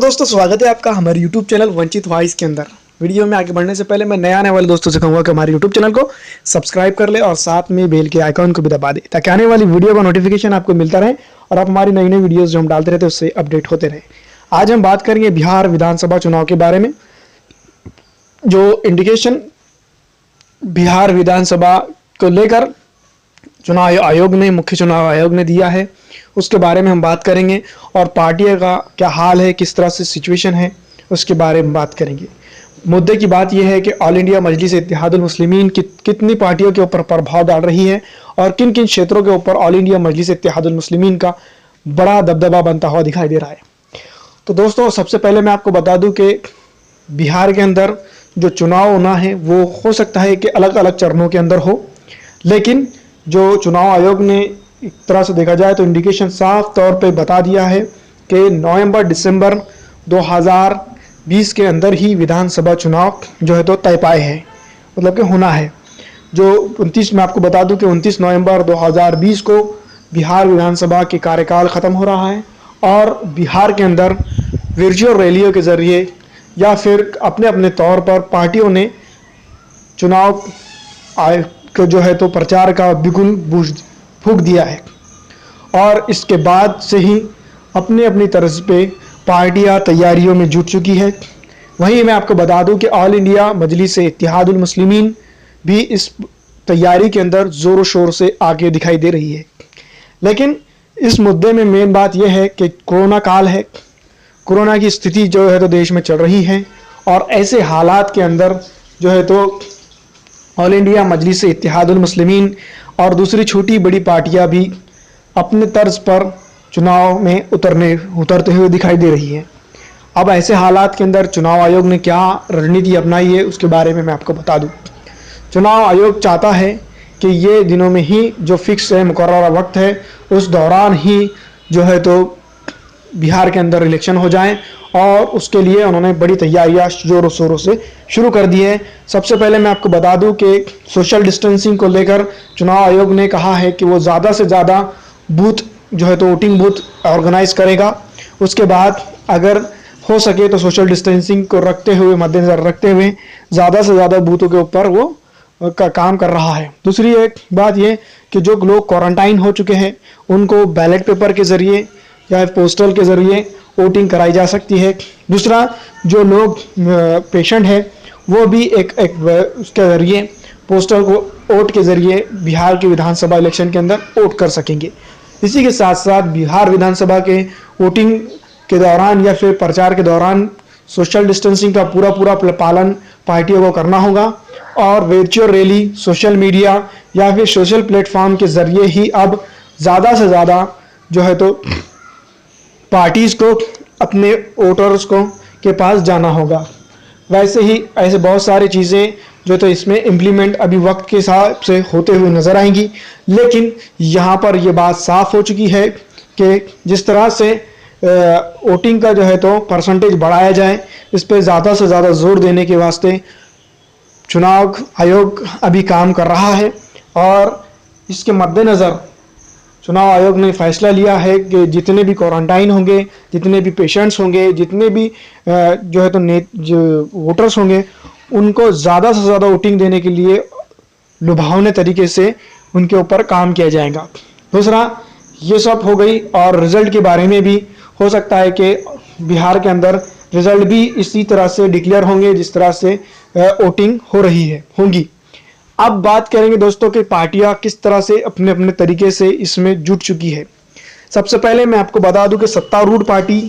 दोस्तों स्वागत है आपका हमारे YouTube चैनल वंचित वॉइस के अंदर। वीडियो में आगे बढ़ने से पहले मैं नया आने वाले दोस्तों से कहूँगा कि हमारे YouTube चैनल को सब्सक्राइब कर ले और साथ में बेल के आइकॉन को भी दबा दे ताकि आने वाली वीडियो का नोटिफिकेशन आपको मिलता रहे और आप हमारी नई नई वीडियोस जो हम डालते रहते हैं उससे अपडेट होते रहे। आज हम बात करेंगे बिहार विधानसभा चुनाव के बारे में। जो इंडिकेशन बिहार विधानसभा को लेकर चुनाव आयोग ने मुख्य चुनाव आयोग ने दिया है उसके बारे में हम बात करेंगे और पार्टियों का क्या हाल है, किस तरह से सिचुएशन है उसके बारे में बात करेंगे। मुद्दे की बात यह है कि ऑल इंडिया मजलिस इत्तेहादुल मुस्लिमीन कितनी पार्टियों के ऊपर प्रभाव डाल रही है और किन किन क्षेत्रों के ऊपर ऑल इंडिया मजलिस इत्तेहादुल मुस्लिमीन का बड़ा दबदबा बनता हुआ दिखाई दे रहा है। तो दोस्तों सबसे पहले मैं आपको बता दूं कि बिहार के अंदर जो चुनाव होना है वो हो सकता है कि अलग अलग चरणों के अंदर हो, लेकिन जो चुनाव आयोग ने एक तरह से देखा जाए तो इंडिकेशन साफ तौर पे बता दिया है कि नवंबर-दिसंबर 2020 के अंदर ही विधानसभा चुनाव जो है तो तय पाए है, मतलब कि होना है। जो 29 मैं आपको बता दूं कि 29 नवंबर 2020 को बिहार विधानसभा के कार्यकाल ख़त्म हो रहा है और बिहार के अंदर वर्चुअल रैलियों के ज़रिए या फिर अपने अपने तौर पर पार्टियों ने चुनाव को जो है तो प्रचार का बिगुल फूंक दिया है और इसके बाद से ही अपनी अपनी तरफ पे पार्टियां तैयारियों में जुट चुकी है। वहीं मैं आपको बता दूं कि ऑल इंडिया मजलिस इत्तेहादुल मुस्लिमीन भी इस तैयारी के अंदर ज़ोर शोर से आगे दिखाई दे रही है। लेकिन इस मुद्दे में मेन बात यह है कि कोरोना काल है, कोरोना की स्थिति जो है तो देश में चल रही है और ऐसे हालात के अंदर जो है तो ऑल इंडिया मजलिस इत्तेहादुल मुस्लिमीन और दूसरी छोटी बड़ी पार्टियां भी अपने तर्ज पर चुनाव में उतरते हुए दिखाई दे रही है। अब ऐसे हालात के अंदर चुनाव आयोग ने क्या रणनीति अपनाई है उसके बारे में मैं आपको बता दूं। चुनाव आयोग चाहता है कि ये दिनों में ही जो फिक्स है, मुकर्रर वक्त है, उस दौरान ही जो है तो बिहार के अंदर इलेक्शन हो जाएं और उसके लिए उन्होंने बड़ी तैयारियां जोरों शोरों से शुरू कर दी है। सबसे पहले मैं आपको बता दूं कि सोशल डिस्टेंसिंग को लेकर चुनाव आयोग ने कहा है कि वो ज़्यादा से ज़्यादा बूथ जो है तो वोटिंग बूथ ऑर्गेनाइज करेगा। उसके बाद अगर हो सके तो सोशल डिस्टेंसिंग को रखते हुए, मद्देनजर रखते हुए ज़्यादा से ज़्यादा बूथों के ऊपर वो का काम कर रहा है। दूसरी एक बात ये कि जो लोग क्वारंटाइन हो चुके हैं उनको बैलेट पेपर के ज़रिए या पोस्टल के ज़रिए वोटिंग कराई जा सकती है। दूसरा, जो लोग पेशेंट है वो भी एक उसके ज़रिए पोस्टल को वोट के ज़रिए बिहार के विधानसभा इलेक्शन के अंदर वोट कर सकेंगे। इसी के साथ साथ बिहार विधानसभा के वोटिंग के दौरान या फिर प्रचार के दौरान सोशल डिस्टेंसिंग का पूरा पालन पार्टियों को करना होगा और वर्चुअल रैली, सोशल मीडिया या फिर सोशल प्लेटफॉर्म के ज़रिए ही अब ज़्यादा से ज़्यादा जो है तो पार्टीज़ को अपने वोटर्स को के पास जाना होगा। वैसे ही ऐसे बहुत सारी चीज़ें जो तो इसमें इम्प्लीमेंट अभी वक्त के हिसाब से होते हुए नज़र आएंगी, लेकिन यहाँ पर ये बात साफ हो चुकी है कि जिस तरह से वोटिंग का जो है तो परसेंटेज बढ़ाया जाए, इस पर ज़्यादा से ज़्यादा जोर देने के वास्ते चुनाव आयोग अभी काम कर रहा है और इसके मद्देनज़र चुनाव आयोग ने फैसला लिया है कि जितने भी क्वारंटाइन होंगे, जितने भी पेशेंट्स होंगे, जितने भी जो है तो जो वोटर्स होंगे उनको ज़्यादा से ज़्यादा वोटिंग देने के लिए लुभावने तरीके से उनके ऊपर काम किया जाएगा। दूसरा, ये सब हो गई और रिज़ल्ट के बारे में भी हो सकता है कि बिहार के अंदर रिज़ल्ट भी इसी तरह से डिक्लेयर होंगे जिस तरह से वोटिंग हो रही है होंगी। अब बात करेंगे दोस्तों कि पार्टियां किस तरह से अपने अपने तरीके से इसमें जुट चुकी है। सबसे पहले मैं आपको बता दूं कि सत्तारूढ़ पार्टी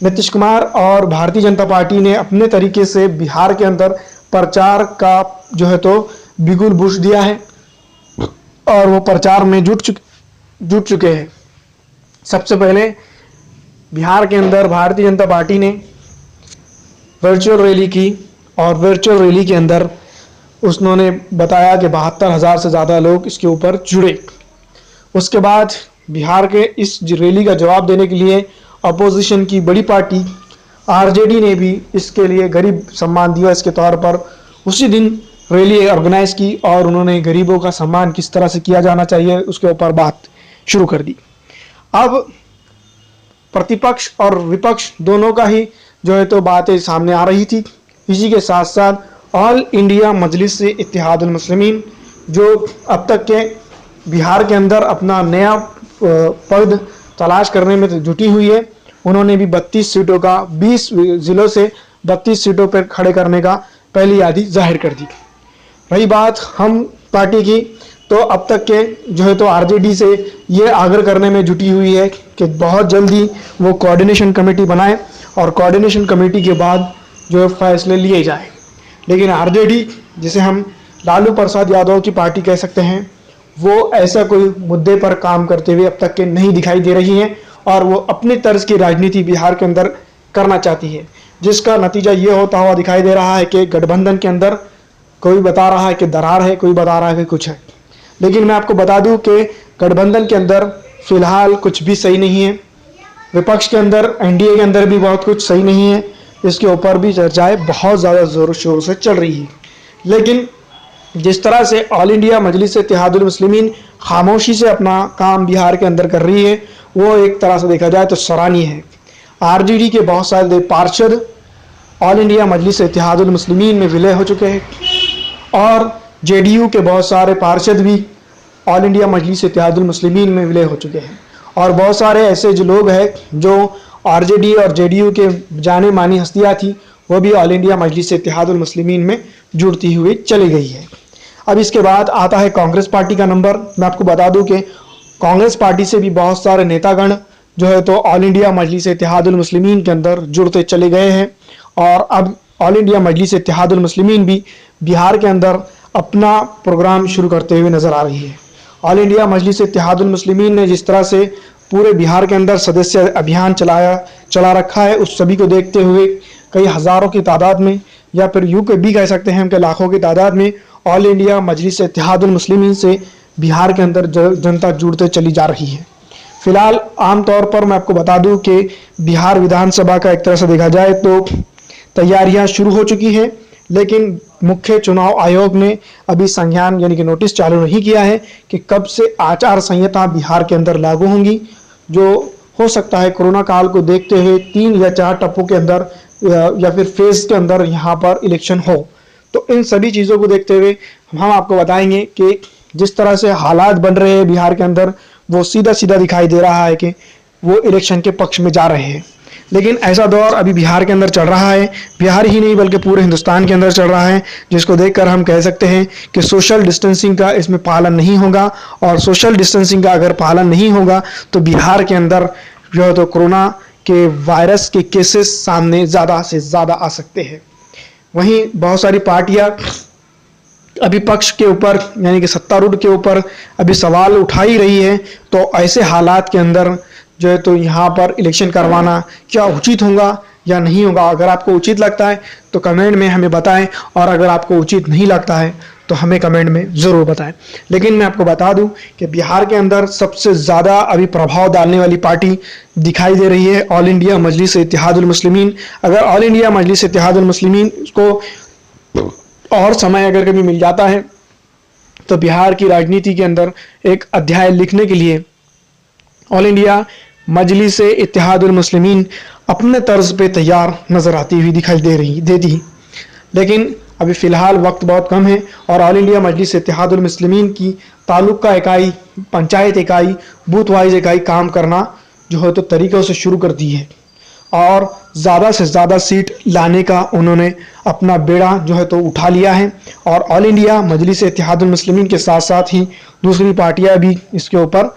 नीतीश कुमार और भारतीय जनता पार्टी ने अपने तरीके से बिहार के अंदर प्रचार का जो है तो बिगुल बुश दिया है और वो प्रचार में जुट चुके हैं। सबसे पहले बिहार के अंदर भारतीय जनता पार्टी ने वर्चुअल रैली की और वर्चुअल रैली के अंदर उन्होंने बताया कि 72,000 से ज़्यादा लोग इसके ऊपर जुड़े। उसके बाद बिहार के इस रैली का जवाब देने के लिए अपोजिशन की बड़ी पार्टी आरजेडी ने भी इसके लिए गरीब सम्मान दिवस के तौर पर उसी दिन रैली ऑर्गेनाइज की और उन्होंने गरीबों का सम्मान किस तरह से किया जाना चाहिए उसके ऊपर बात शुरू कर दी। अब प्रतिपक्ष और विपक्ष दोनों का ही जो है तो बातें सामने आ रही थी। इसी के साथ साथ ऑल इंडिया मजलिस इत्तेहादुल मुस्लिमीन जो अब तक के बिहार के अंदर अपना नया पद तलाश करने में जुटी हुई है, उन्होंने भी 32 सीटों का 20 जिलों से 32 सीटों पर खड़े करने का पहली यादी जाहिर कर दी। रही बात हम पार्टी की, तो अब तक के जो है तो आरजेडी से ये आग्रह करने में जुटी हुई है कि बहुत जल्दी वो कोऑर्डिनेशन कमेटी बनाए और कोऑर्डिनेशन कमेटी के बाद जो है फैसले लिए जाए। लेकिन आरजेडी, जिसे हम लालू प्रसाद यादव की पार्टी कह सकते हैं, वो ऐसा कोई मुद्दे पर काम करते हुए अब तक के नहीं दिखाई दे रही हैं और वो अपने तर्ज की राजनीति बिहार के अंदर करना चाहती है, जिसका नतीजा ये होता हुआ दिखाई दे रहा है कि गठबंधन के अंदर कोई बता रहा है कि दरार है, कोई बता रहा है कि कुछ है। लेकिन मैं आपको बता दूं कि गठबंधन के अंदर फिलहाल कुछ भी सही नहीं है, विपक्ष के अंदर एनडीए के अंदर भी बहुत कुछ सही नहीं है। इसके ऊपर भी चर्चाएं बहुत ज़्यादा ज़ोर शोर से चल रही है। लेकिन जिस तरह से ऑल इंडिया मजलिस इत्तेहादुल मुस्लिमीन खामोशी से अपना काम बिहार के अंदर कर रही है, वो एक तरह से देखा जाए तो सराहनीय है। आरजेडी के बहुत सारे पार्षद ऑल इंडिया मजलिस इत्तेहादुल मुस्लिमीन में विलय हो चुके हैं और जेडीयू के बहुत सारे पार्षद भी ऑल इंडिया मजलिस इत्तेहादुल मुस्लिमीन में विलय हो चुके हैं और बहुत सारे ऐसे जो लोग हैं जो आरजेडी और जेडीयू के जाने मानी हस्तियाँ थी, वो भी ऑल इंडिया मजलिस इत्तेहादुल मुस्लिमीन में जुड़ती हुई चली गई है। अब इसके बाद आता है कांग्रेस पार्टी का नंबर। मैं आपको बता दूं कि कांग्रेस पार्टी से भी बहुत सारे नेतागण जो है तो ऑल इंडिया मजलिस इत्तेहादुल मुस्लिमीन के अंदर जुड़ते चले गए हैं और अब ऑल इंडिया मजलिस इत्तेहादुल मुस्लिमीन भी बिहार के अंदर अपना प्रोग्राम शुरू करते हुए नजर आ रही है। ऑल इंडिया मजलिस इत्तेहादुल मुस्लिमीन ने जिस तरह से पूरे बिहार के अंदर सदस्य अभियान चला रखा है, उस सभी को देखते हुए कई हज़ारों की तादाद में या फिर यूं के भी कह सकते हैं कि लाखों की तादाद में ऑल इंडिया मजलिस इत्तेहादुल मुस्लिमीन से बिहार के अंदर जनता जुड़ते चली जा रही है। फिलहाल आमतौर पर मैं आपको बता दूं कि बिहार विधानसभा का एक तरह से देखा जाए तो तैयारियां शुरू हो चुकी हैं, लेकिन मुख्य चुनाव आयोग ने अभी संज्ञान यानी कि नोटिस चालू नहीं किया है कि कब से आचार संहिता बिहार के अंदर लागू होंगी, जो हो सकता है कोरोना काल को देखते हुए 3 या 4 टप्पों के अंदर या फिर फेज के अंदर यहाँ पर इलेक्शन हो। तो इन सभी चीज़ों को देखते हुए हम आपको बताएंगे कि जिस तरह से हालात बन रहे हैं बिहार के अंदर, वो सीधा सीधा दिखाई दे रहा है कि वो इलेक्शन के पक्ष में जा रहे हैं। लेकिन ऐसा दौर अभी बिहार के अंदर चल रहा है, बिहार ही नहीं बल्कि पूरे हिंदुस्तान के अंदर चल रहा है, जिसको देखकर हम कह सकते हैं कि सोशल डिस्टेंसिंग का इसमें पालन नहीं होगा और सोशल डिस्टेंसिंग का अगर पालन नहीं होगा तो बिहार के अंदर जो है तो कोरोना के वायरस के केसेस सामने ज़्यादा से ज़्यादा आ सकते हैं। वहीं बहुत सारी पार्टियां अभी पक्ष के ऊपर यानी कि सत्तारूढ़ के ऊपर अभी सवाल उठा ही रही है, तो ऐसे हालात के अंदर जो है तो यहाँ पर इलेक्शन करवाना क्या उचित होगा या नहीं होगा। अगर आपको उचित लगता है तो कमेंट में हमें बताएं और अगर आपको उचित नहीं लगता है तो हमें कमेंट में ज़रूर बताएं। लेकिन मैं आपको बता दूं कि बिहार के अंदर सबसे ज़्यादा अभी प्रभाव डालने वाली पार्टी दिखाई दे रही है ऑल इंडिया मजलिस इत्तेहादुल मुस्लिमीन। अगर ऑल इंडिया मजलिस इत्तेहादुल मुस्लिमीन को और समय अगर कभी मिल जाता है तो बिहार की राजनीति के अंदर एक अध्याय लिखने के लिए ऑल इंडिया मजलिस इत्तेहादुल मुस्लिमीन अपने तर्ज पे तैयार नज़र आती हुई दिखाई देती। लेकिन अभी फ़िलहाल वक्त बहुत कम है और ऑल इंडिया मजलिस इत्तेहादुल मुस्लिमीन की तालुका इकाई, पंचायत इकाई, बूथ वाइज इकाई काम करना जो है तो तरीक़ों से शुरू कर दी है और ज़्यादा से ज़्यादा सीट लाने का उन्होंने अपना बेड़ा जो है तो उठा लिया है और ऑल इंडिया मजलिस इत्तेहादुल मुस्लिमीन के साथ साथ ही दूसरी पार्टियां भी इसके ऊपर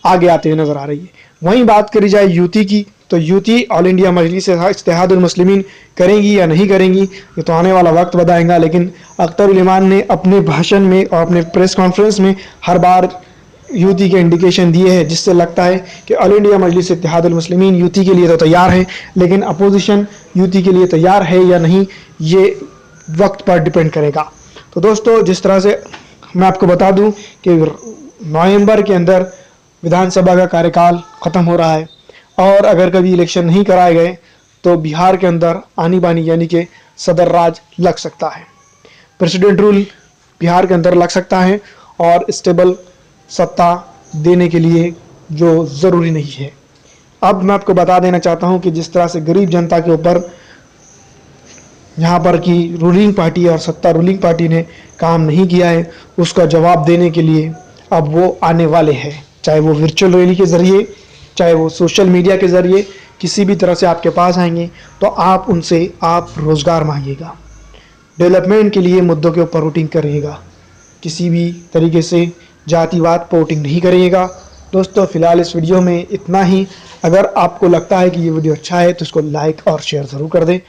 आगे आते हुए नज़र आ रही है। वहीं बात करी जाए यूती की, तो यूती ऑल इंडिया मजलिस इत्तेहादुल मुस्लिमीन करेंगी या नहीं करेंगी ये तो आने वाला वक्त बताएगा। लेकिन अख्तर उल इमान ने अपने भाषण में और अपने प्रेस कॉन्फ्रेंस में हर बार यूती के इंडिकेशन दिए हैं, जिससे लगता है कि ऑल इंडिया मजलिस इत्तेहादुल मुस्लिमीन यूती के लिए तो तैयार है, लेकिन अपोजिशन यूती के लिए तैयार है या नहीं ये वक्त पर डिपेंड करेगा। तो दोस्तों, जिस तरह से मैं आपको बता दूं कि नवंबर के अंदर विधानसभा का कार्यकाल ख़त्म हो रहा है और अगर कभी इलेक्शन नहीं कराए गए तो बिहार के अंदर आनी बानी यानी कि सदर राज लग सकता है, प्रेसिडेंट रूल बिहार के अंदर लग सकता है और स्टेबल सत्ता देने के लिए जो ज़रूरी नहीं है। अब मैं आपको बता देना चाहता हूं कि जिस तरह से गरीब जनता के ऊपर यहाँ पर की रूलिंग पार्टी और सत्ता रूलिंग पार्टी ने काम नहीं किया है, उसका जवाब देने के लिए अब वो आने वाले हैं, चाहे वो वर्चुअल रैली के ज़रिए, चाहे वो सोशल मीडिया के ज़रिए, किसी भी तरह से आपके पास आएंगे तो आप उनसे आप रोज़गार मांगिएगा, डेवलपमेंट के लिए मुद्दों के ऊपर वोटिंग करिएगा, किसी भी तरीके से जातिवाद पर वोटिंग नहीं करिएगा। दोस्तों फिलहाल इस वीडियो में इतना ही। अगर आपको लगता है कि ये वीडियो अच्छा है तो इसको लाइक और शेयर ज़रूर कर दें।